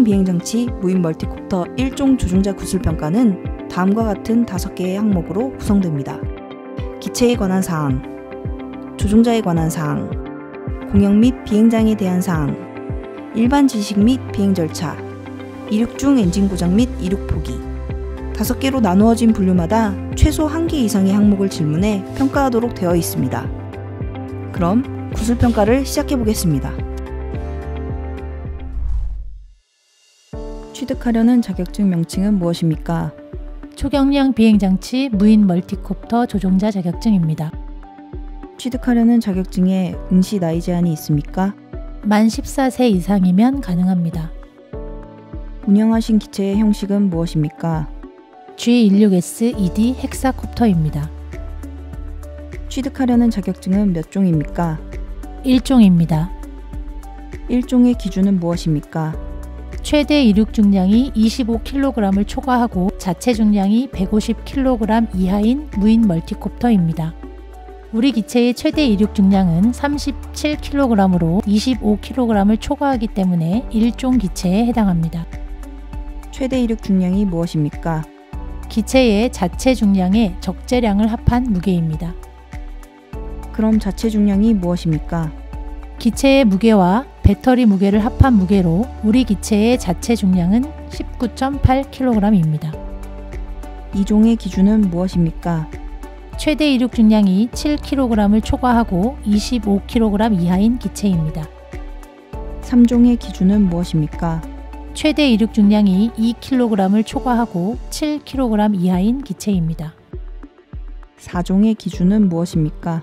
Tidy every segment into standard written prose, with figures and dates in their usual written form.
초경량 비행장치 무인 멀티콥터 1종 조종자 구술평가는 다음과 같은 5개의 항목으로 구성됩니다. 기체에 관한 사항, 조종자에 관한 사항, 공역 및 비행장에 대한 사항, 일반 지식 및 비행 절차, 이륙 중 엔진 고장 및 이륙 포기. 5개로 나누어진 분류마다 최소 1개 이상의 항목을 질문해 평가하도록 되어 있습니다. 그럼 구술평가를 시작해 보겠습니다. 취득하려는 자격증 명칭은 무엇입니까? 초경량 비행장치 무인 멀티콥터 조종자 자격증입니다. 취득하려는 자격증에 응시 나이 제한이 있습니까? 만 14세 이상이면 가능합니다. 운영하신 기체의 형식은 무엇입니까? G16S-ED 헥사콥터입니다. 취득하려는 자격증은 몇 종입니까? 1종입니다. 1종의 기준은 무엇입니까? 최대 이륙 중량이 25kg을 초과하고 자체 중량이 150kg 이하인 무인 멀티콥터입니다. 우리 기체의 최대 이륙 중량은 37kg으로 25kg을 초과하기 때문에 1종 기체에 해당합니다. 최대 이륙 중량이 무엇입니까? 기체의 자체 중량의 적재량을 합한 무게입니다. 그럼 자체 중량이 무엇입니까? 기체의 무게와 배터리 무게를 합한 무게로 우리 기체의 자체 중량은 19.8kg입니다. 2종의 기준은 무엇입니까? 최대 이륙 중량이 7kg을 초과하고 25kg 이하인 기체입니다. 3종의 기준은 무엇입니까? 최대 이륙 중량이 2kg을 초과하고 7kg 이하인 기체입니다. 4종의 기준은 무엇입니까?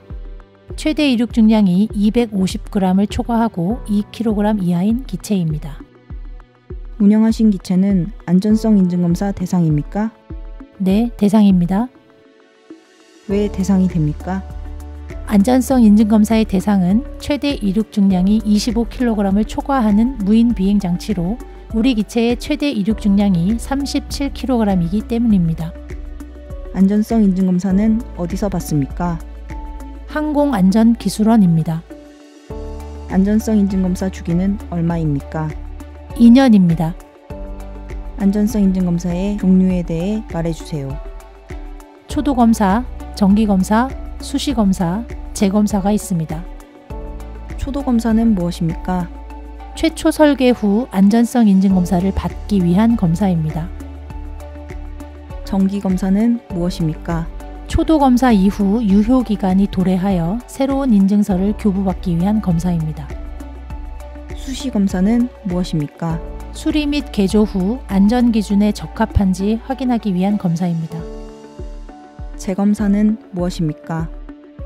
최대 이륙 중량이 250g을 초과하고 2kg 이하인 기체입니다. 운영하신 기체는 안전성 인증검사 대상입니까? 네, 대상입니다. 왜 대상이 됩니까? 안전성 인증검사의 대상은 최대 이륙 중량이 25kg을 초과하는 무인 비행장치로 우리 기체의 최대 이륙 중량이 37kg이기 때문입니다. 안전성 인증검사는 어디서 받습니까? 항공안전기술원입니다. 안전성 인증검사 주기는 얼마입니까? 2년입니다. 안전성 인증검사의 종류에 대해 말해주세요. 초도검사, 정기검사, 수시검사, 재검사가 있습니다. 초도검사는 무엇입니까? 최초 설계 후 안전성 인증검사를 받기 위한 검사입니다. 정기검사는 무엇입니까? 초도검사 이후 유효기간이 도래하여 새로운 인증서를 교부받기 위한 검사입니다. 수시검사는 무엇입니까? 수리 및 개조 후 안전기준에 적합한지 확인하기 위한 검사입니다. 재검사는 무엇입니까?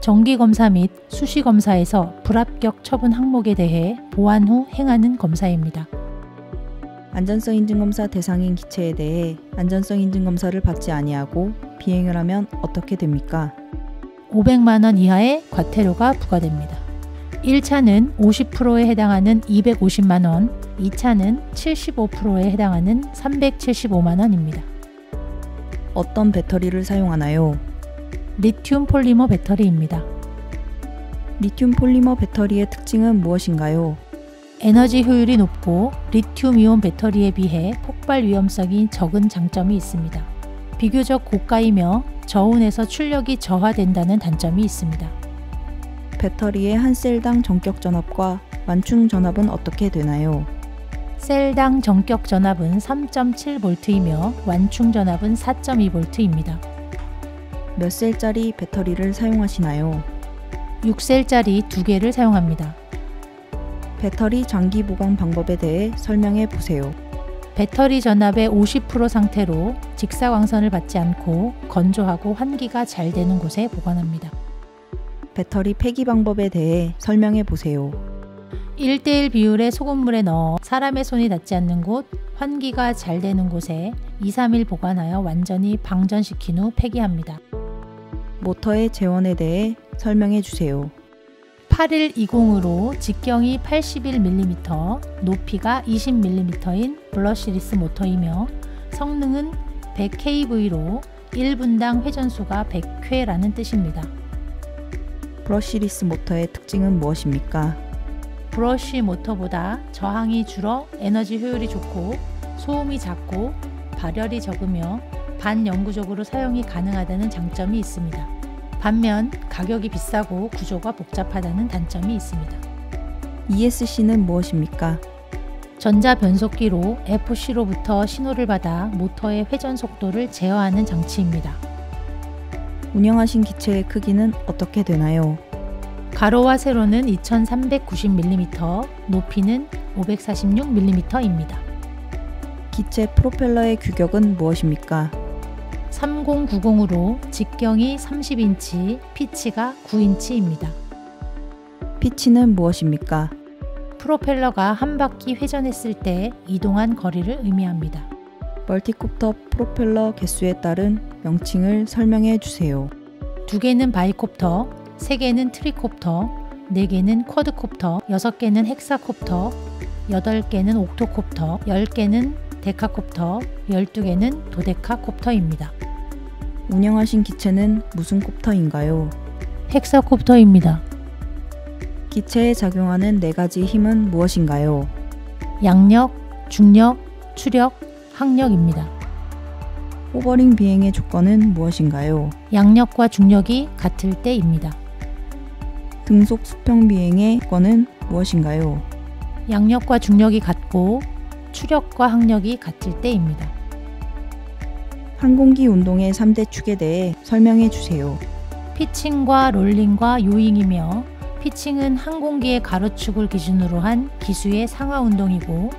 정기검사 및 수시검사에서 불합격 처분 항목에 대해 보완 후 행하는 검사입니다. 안전성 인증검사 대상인 기체에 대해 안전성 인증검사를 받지 아니하고 비행을 하면 어떻게 됩니까? 500만원 이하의 과태료가 부과됩니다. 1차는 50%에 해당하는 250만원, 2차는 75%에 해당하는 375만원입니다. 어떤 배터리를 사용하나요? 리튬 폴리머 배터리입니다. 리튬 폴리머 배터리의 특징은 무엇인가요? 에너지 효율이 높고 리튬이온 배터리에 비해 폭발 위험성이 적은 장점이 있습니다. 비교적 고가이며 저온에서 출력이 저하된다는 단점이 있습니다. 배터리의 한 셀당 전격 전압과 완충 전압은 어떻게 되나요? 셀당 전격 전압은 3.7V이며 완충 전압은 4.2V입니다. 몇 셀짜리 배터리를 사용하시나요? 6셀짜리 2개를 사용합니다. 배터리 장기 보관 방법에 대해 설명해 보세요. 배터리 전압의 50% 상태로 직사광선을 받지 않고 건조하고 환기가 잘 되는 곳에 보관합니다. 배터리 폐기 방법에 대해 설명해 보세요. 1:1 비율의 소금물에 넣어 사람의 손이 닿지 않는 곳, 환기가 잘 되는 곳에 2-3일 보관하여 완전히 방전시킨 후 폐기합니다. 모터의 재원에 대해 설명해 주세요. 8120으로 직경이 81mm, 높이가 20mm인 브러시리스 모터이며 성능은 100kV로 1분당 회전수가 100회라는 뜻입니다. 브러시리스 모터의 특징은 무엇입니까? 브러쉬 모터보다 저항이 줄어 에너지 효율이 좋고 소음이 작고 발열이 적으며 반영구적으로 사용이 가능하다는 장점이 있습니다. 반면 가격이 비싸고 구조가 복잡하다는 단점이 있습니다. ESC는 무엇입니까? 전자변속기로 FC로부터 신호를 받아 모터의 회전 속도를 제어하는 장치입니다. 운영하신 기체의 크기는 어떻게 되나요? 가로와 세로는 2390mm, 높이는 546mm입니다. 기체 프로펠러의 규격은 무엇입니까? 3090으로 직경이 30인치, 피치가 9인치입니다. 피치는 무엇입니까? 프로펠러가 한 바퀴 회전했을 때 이동한 거리를 의미합니다. 멀티콥터 프로펠러 개수에 따른 명칭을 설명해 주세요. 2개는 바이콥터, 3개는 트리콥터, 4개는 쿼드콥터, 6개는 헥사콥터, 8개는 옥토콥터, 10개는 데카콥터, 12개는 도데카콥터입니다. 운영하신 기체는 무슨 콥터인가요? 헥사콥터입니다. 기체에 작용하는 4가지 힘은 무엇인가요? 양력, 중력, 추력, 항력입니다. 호버링 비행의 조건은 무엇인가요? 양력과 중력이 같을 때입니다. 등속 수평 비행의 조건은 무엇인가요? 양력과 중력이 같고 추력과 항력이 같을 때입니다. 항공기 운동의 3대 축에 대해 설명해 주세요. 피칭과 롤링과 요잉이며, 피칭은 항공기의 가로축을 기준으로 한 기수의 상하 운동이고,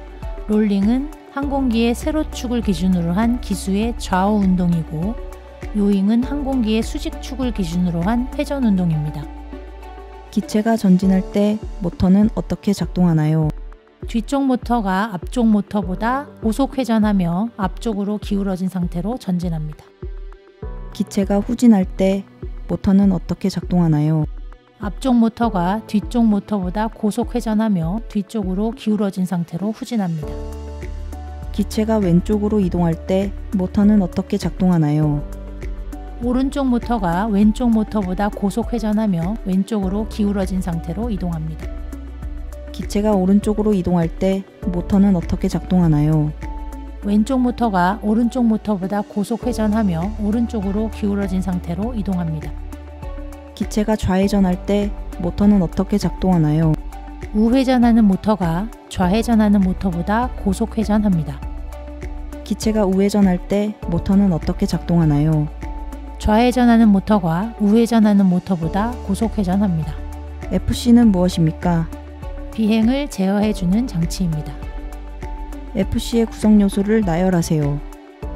롤링은 항공기의 세로축을 기준으로 한 기수의 좌우 운동이고, 요잉은 항공기의 수직축을 기준으로 한 회전 운동입니다. 기체가 전진할 때 모터는 어떻게 작동하나요? 뒤쪽 모터가 앞쪽 모터보다 고속 회전하며 앞쪽으로 기울어진 상태로 전진합니다. 기체가 후진할 때 모터는 어떻게 작동하나요? 앞쪽 모터가 뒤쪽 모터보다 고속 회전하며 뒤쪽으로 기울어진 상태로 후진합니다. 기체가 왼쪽으로 이동할 때 모터는 어떻게 작동하나요? 오른쪽 모터가 왼쪽 모터보다 고속 회전하며 왼쪽으로 기울어진 상태로 이동합니다. 기체가 오른쪽으로 이동할 때 모터는 어떻게 작동하나요? 왼쪽 모터가 오른쪽 모터보다 고속 회전하며 오른쪽으로 기울어진 상태로 이동합니다. 기체가 좌회전할 때 모터는 어떻게 작동하나요? 우회전하는 모터가 좌회전하는 모터보다 고속 회전합니다. 기체가 우회전할 때 모터는 어떻게 작동하나요? 좌회전하는 모터가 우회전하는 모터보다 고속 회전합니다. FC는 무엇입니까? 비행을 제어해주는 장치입니다. FC의 구성 요소를 나열하세요.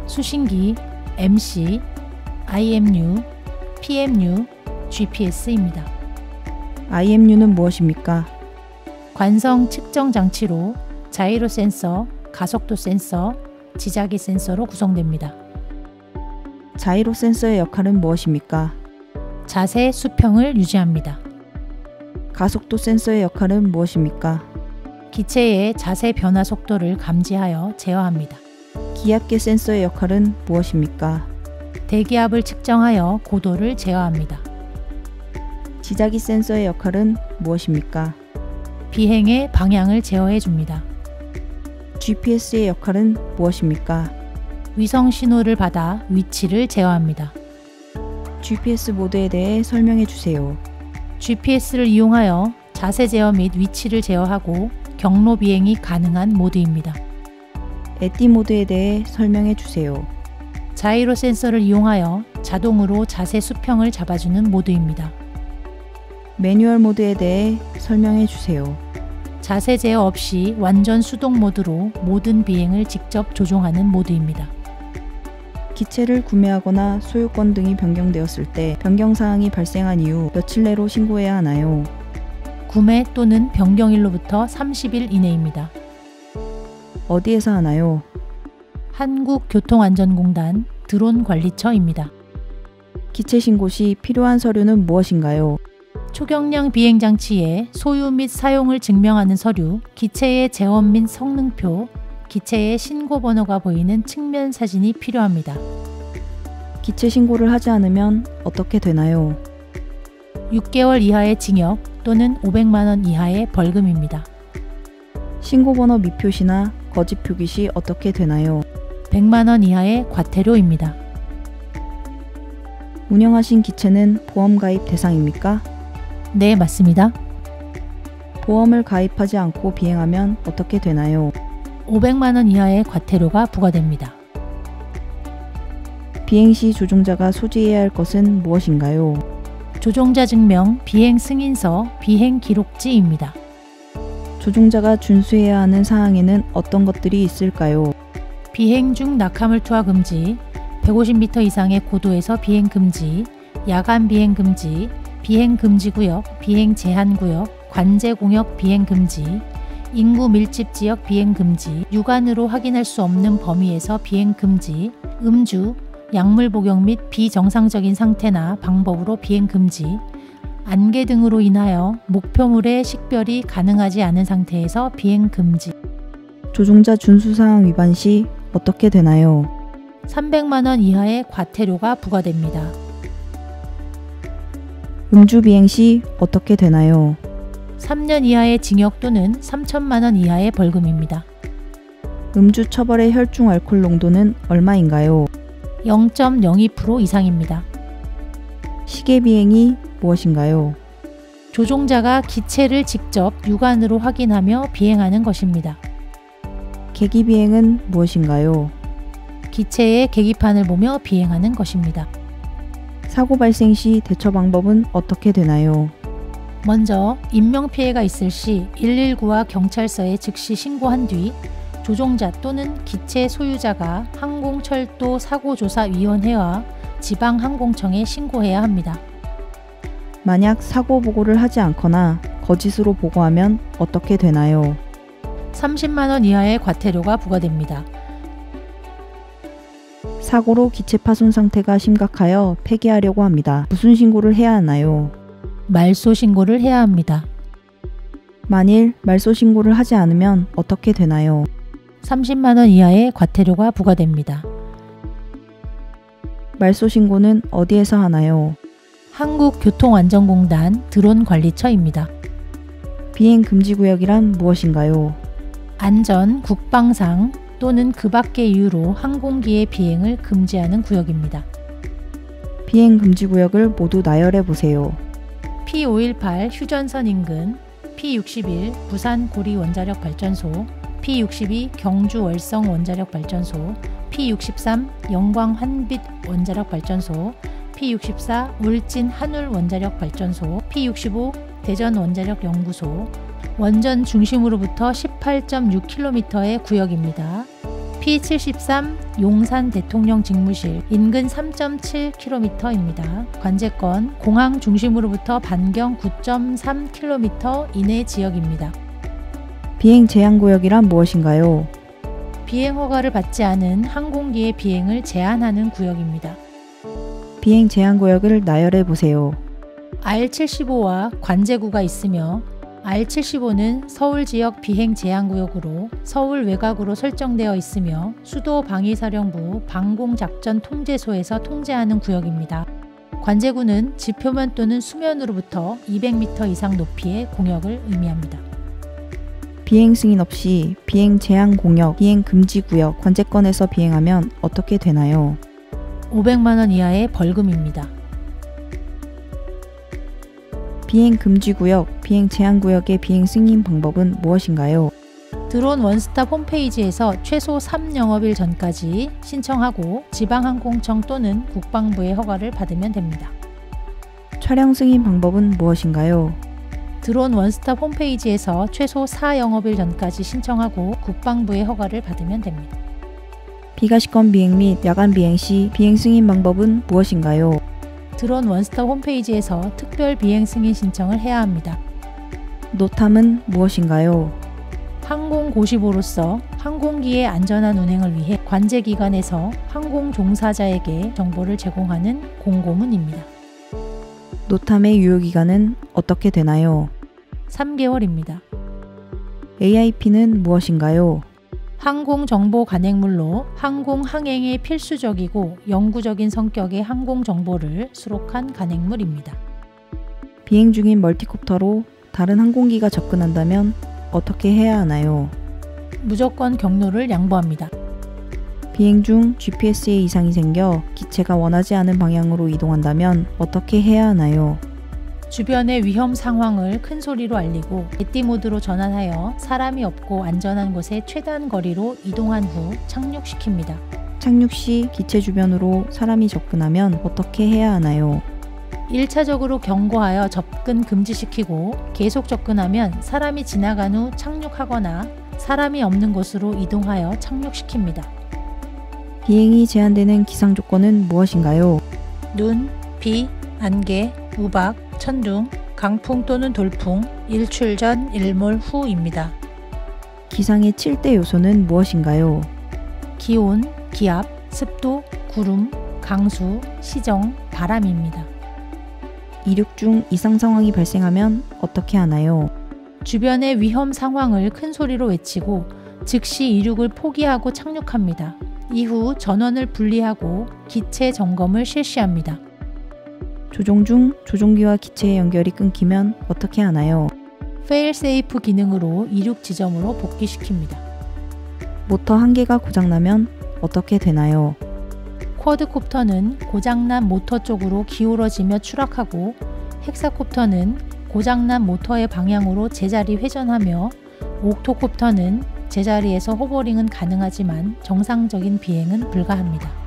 수신기, MC, IMU, PMU, GPS입니다. IMU는 무엇입니까? 관성 측정 장치로 자이로 센서, 가속도 센서, 지자기 센서로 구성됩니다. 자이로 센서의 역할은 무엇입니까? 자세 수평을 유지합니다. 가속도 센서의 역할은 무엇입니까? 기체의 자세 변화 속도를 감지하여 제어합니다. 기압계 센서의 역할은 무엇입니까? 대기압을 측정하여 고도를 제어합니다. 지자기 센서의 역할은 무엇입니까? 비행의 방향을 제어해 줍니다. GPS의 역할은 무엇입니까? 위성 신호를 받아 위치를 제어합니다. GPS 모드에 대해 설명해 주세요. GPS를 이용하여 자세 제어 및 위치를 제어하고 경로 비행이 가능한 모드입니다. 에띠 모드에 대해 설명해 주세요. 자이로 센서를 이용하여 자동으로 자세 수평을 잡아주는 모드입니다. 매뉴얼 모드에 대해 설명해 주세요. 자세 제어 없이 완전 수동 모드로 모든 비행을 직접 조종하는 모드입니다. 기체를 구매하거나 소유권 등이 변경되었을 때 변경사항이 발생한 이후 며칠 내로 신고해야 하나요? 구매 또는 변경일로부터 30일 이내입니다. 어디에서 하나요? 한국교통안전공단 드론관리처입니다. 기체 신고 시 필요한 서류는 무엇인가요? 초경량 비행장치의 소유 및 사용을 증명하는 서류, 기체의 재원 및 성능표, 기체의 신고번호가 보이는 측면 사진이 필요합니다. 기체 신고를 하지 않으면 어떻게 되나요? 6개월 이하의 징역 또는 500만 원 이하의 벌금입니다. 신고번호 미표시나 거짓 표기 시 어떻게 되나요? 100만 원 이하의 과태료입니다. 운영하신 기체는 보험 가입 대상입니까? 네, 맞습니다. 보험을 가입하지 않고 비행하면 어떻게 되나요? 500만 원 이하의 과태료가 부과됩니다. 비행 시 조종자가 소지해야 할 것은 무엇인가요? 조종자 증명, 비행 승인서, 비행 기록지입니다. 조종자가 준수해야 하는 사항에는 어떤 것들이 있을까요? 비행 중 낙하물 투하 금지, 150m 이상의 고도에서 비행 금지, 야간 비행 금지, 비행 금지 구역, 비행 제한 구역, 관제 공역 비행 금지, 인구 밀집 지역 비행 금지, 육안으로 확인할 수 없는 범위에서 비행 금지, 음주, 약물 복용 및 비정상적인 상태나 방법으로 비행 금지, 안개 등으로 인하여 목표물의 식별이 가능하지 않은 상태에서 비행 금지. 조종자 준수사항 위반 시 어떻게 되나요? 300만 원 이하의 과태료가 부과됩니다. 음주 비행 시 어떻게 되나요? 3년 이하의 징역 또는 3천만 원 이하의 벌금입니다. 음주 처벌의 혈중 알코올 농도는 얼마인가요? 0.02% 이상입니다. 시계 비행이 무엇인가요? 조종자가 기체를 직접 육안으로 확인하며 비행하는 것입니다. 계기 비행은 무엇인가요? 기체의 계기판을 보며 비행하는 것입니다. 사고 발생 시 대처 방법은 어떻게 되나요? 먼저 인명피해가 있을 시 119와 경찰서에 즉시 신고한 뒤 조종자 또는 기체 소유자가 항공철도 사고조사위원회와 지방항공청에 신고해야 합니다. 만약 사고 보고를 하지 않거나 거짓으로 보고하면 어떻게 되나요? 30만 원 이하의 과태료가 부과됩니다. 사고로 기체 파손 상태가 심각하여 폐기하려고 합니다. 무슨 신고를 해야 하나요? 말소 신고를 해야 합니다. 만일 말소 신고를 하지 않으면 어떻게 되나요? 30만 원 이하의 과태료가 부과됩니다. 말소 신고는 어디에서 하나요? 한국교통안전공단 드론관리처입니다. 비행 금지 구역이란 무엇인가요? 안전, 국방상 또는 그 밖의 이유로 항공기의 비행을 금지하는 구역입니다. 비행 금지 구역을 모두 나열해 보세요. P518 휴전선 인근, P61 부산 고리 원자력 발전소, P62 경주 월성 원자력 발전소, P63 영광 환빛 원자력 발전소, P64 울진 한울 원자력 발전소, P65 대전 원자력 연구소, 원전 중심으로부터 18.6km의 구역입니다. P73 용산 대통령 직무실 인근 3.7km입니다. 관제권 공항 중심으로부터 반경 9.3km 이내 지역입니다. 비행 제한 구역이란 무엇인가요? 비행 허가를 받지 않은 항공기의 비행을 제한하는 구역입니다. 비행 제한 구역을 나열해 보세요. R75와 관제구가 있으며 R75는 서울 지역 비행 제한구역으로 서울 외곽으로 설정되어 있으며 수도 방위사령부 방공작전통제소에서 통제하는 구역입니다. 관제구는 지표면 또는 수면으로부터 200m 이상 높이의 공역을 의미합니다. 비행 승인 없이 비행 제한 공역, 비행 금지 구역, 관제권에서 비행하면 어떻게 되나요? 500만 원 이하의 벌금입니다. 비행 금지 구역, 비행 제한 구역의 비행 승인 방법은 무엇인가요? 드론 원스톱 홈페이지에서 최소 3영업일 전까지 신청하고 지방항공청 또는 국방부의 허가를 받으면 됩니다. 촬영 승인 방법은 무엇인가요? 드론 원스톱 홈페이지에서 최소 4영업일 전까지 신청하고 국방부의 허가를 받으면 됩니다. 비가시권 비행 및 야간 비행 시 비행 승인 방법은 무엇인가요? 드론 원스톱 홈페이지에서 특별 비행 승인 신청을 해야 합니다. 노탐은 무엇인가요? 항공고시보로서 항공기의 안전한 운행을 위해 관제기관에서 항공 종사자에게 정보를 제공하는 공고문입니다. 노탐의 유효기간은 어떻게 되나요? 3개월입니다. AIP는 무엇인가요? 항공정보 간행물로 항공 항행에 필수적이고 영구적인 성격의 항공정보를 수록한 간행물입니다. 비행 중인 멀티콥터로 다른 항공기가 접근한다면 어떻게 해야 하나요? 무조건 경로를 양보합니다. 비행 중 GPS에 이상이 생겨 기체가 원하지 않은 방향으로 이동한다면 어떻게 해야 하나요? 주변의 위험 상황을 큰 소리로 알리고 AT 모드로 전환하여 사람이 없고 안전한 곳에 최단 거리로 이동한 후 착륙시킵니다. 착륙 시 기체 주변으로 사람이 접근하면 어떻게 해야 하나요? 1차적으로 경고하여 접근 금지시키고 계속 접근하면 사람이 지나간 후 착륙하거나 사람이 없는 곳으로 이동하여 착륙시킵니다. 비행이 제한되는 기상 조건은 무엇인가요? 눈, 비, 안개, 우박, 천둥, 강풍 또는 돌풍, 일출 전, 일몰 후입니다. 기상의 7대 요소는 무엇인가요? 기온, 기압, 습도, 구름, 강수, 시정, 바람입니다. 이륙 중 이상 상황이 발생하면 어떻게 하나요? 주변의 위험 상황을 큰 소리로 외치고 즉시 이륙을 포기하고 착륙합니다. 이후 전원을 분리하고 기체 점검을 실시합니다. 조종 중 조종기와 기체의 연결이 끊기면 어떻게 하나요? 페일세이프 기능으로 이륙 지점으로 복귀시킵니다. 모터 한 개가 고장나면 어떻게 되나요? 쿼드콥터는 고장난 모터 쪽으로 기울어지며 추락하고 헥사콥터는 고장난 모터의 방향으로 제자리 회전하며 옥토콥터는 제자리에서 호버링은 가능하지만 정상적인 비행은 불가합니다.